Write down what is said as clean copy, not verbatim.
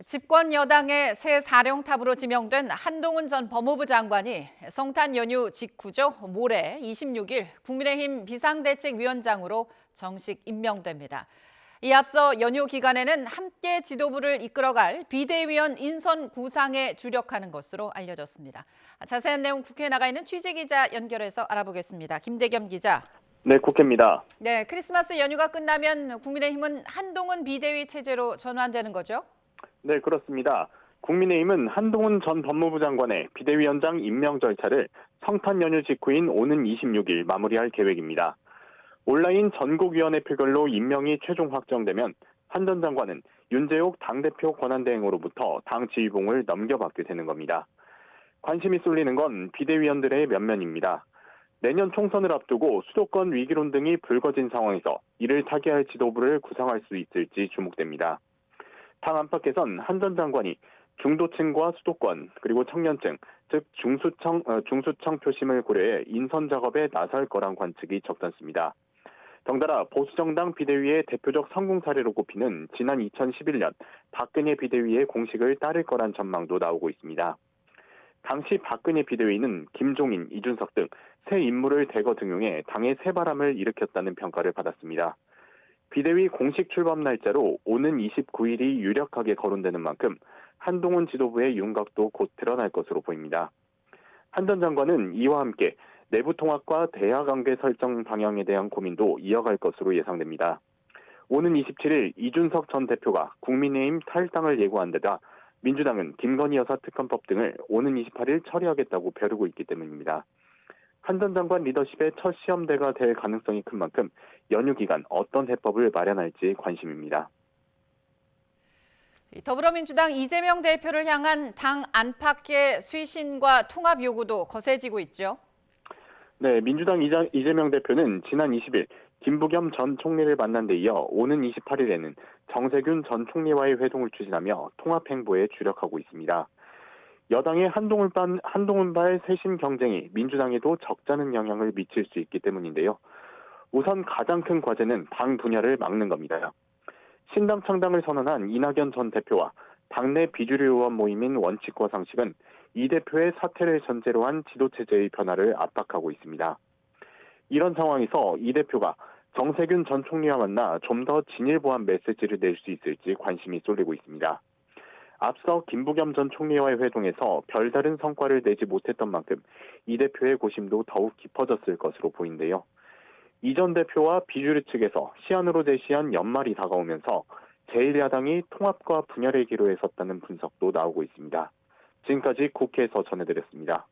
집권 여당의 새 사령탑으로 지명된 한동훈 전 법무부 장관이 성탄 연휴 직후죠. 모레 26일 국민의힘 비상대책위원장으로 정식 임명됩니다. 이 앞서 연휴 기간에는 함께 지도부를 이끌어갈 비대위원 인선 구상에 주력하는 것으로 알려졌습니다. 자세한 내용 국회에 나가 있는 취재기자 연결해서 알아보겠습니다. 김대겸 기자. 네, 국회입니다. 네, 크리스마스 연휴가 끝나면 국민의힘은 한동훈 비대위 체제로 전환되는 거죠? 네, 그렇습니다. 국민의힘은 한동훈 전 법무부 장관의 비대위원장 임명 절차를 성탄 연휴 직후인 오는 26일 마무리할 계획입니다. 온라인 전국위원회 표결로 임명이 최종 확정되면 한 전 장관은 윤재옥 당대표 권한대행으로부터 당 지휘봉을 넘겨받게 되는 겁니다. 관심이 쏠리는 건 비대위원들의 면면입니다. 내년 총선을 앞두고 수도권 위기론 등이 불거진 상황에서 이를 타개할 지도부를 구성할 수 있을지 주목됩니다. 당 안팎에선 한 전 장관이 중도층과 수도권 그리고 청년층, 즉 중수청 표심을 고려해 인선 작업에 나설 거란 관측이 적잖습니다. 덩달아 보수정당 비대위의 대표적 성공 사례로 꼽히는 지난 2011년 박근혜 비대위의 공식을 따를 거란 전망도 나오고 있습니다. 당시 박근혜 비대위는 김종인, 이준석 등 새 인물을 대거 등용해 당의 새바람을 일으켰다는 평가를 받았습니다. 비대위 공식 출범 날짜로 오는 29일이 유력하게 거론되는 만큼 한동훈 지도부의 윤곽도 곧 드러날 것으로 보입니다. 한 전 장관은 이와 함께 내부 통합과 대화 관계 설정 방향에 대한 고민도 이어갈 것으로 예상됩니다. 오는 27일 이준석 전 대표가 국민의힘 탈당을 예고한 데다 민주당은 김건희 여사 특검법 등을 오는 28일 처리하겠다고 벼르고 있기 때문입니다. 한 전 장관 리더십의 첫 시험대가 될 가능성이 큰 만큼 연휴 기간 어떤 해법을 마련할지 관심입니다. 더불어민주당 이재명 대표를 향한 당 안팎의 쇄신과 통합 요구도 거세지고 있죠. 네, 민주당 이재명 대표는 지난 20일 김부겸 전 총리를 만난 데 이어 오는 28일에는 정세균 전 총리와의 회동을 추진하며 통합 행보에 주력하고 있습니다. 여당의 한동훈발 쇄신 경쟁이 민주당에도 적잖은 영향을 미칠 수 있기 때문인데요. 우선 가장 큰 과제는 당 분열을 막는 겁니다. 신당 창당을 선언한 이낙연 전 대표와 당내 비주류 의원 모임인 원칙과 상식은 이 대표의 사퇴를 전제로 한 지도체제의 변화를 압박하고 있습니다. 이런 상황에서 이 대표가 정세균 전 총리와 만나 좀 더 진일보한 메시지를 낼 수 있을지 관심이 쏠리고 있습니다. 앞서 김부겸 전 총리와의 회동에서 별다른 성과를 내지 못했던 만큼 이 대표의 고심도 더욱 깊어졌을 것으로 보이는데요. 이 전 대표와 비주류 측에서 시안으로 제시한 연말이 다가오면서 제1야당이 통합과 분열의 기로에 섰다는 분석도 나오고 있습니다. 지금까지 국회에서 전해드렸습니다.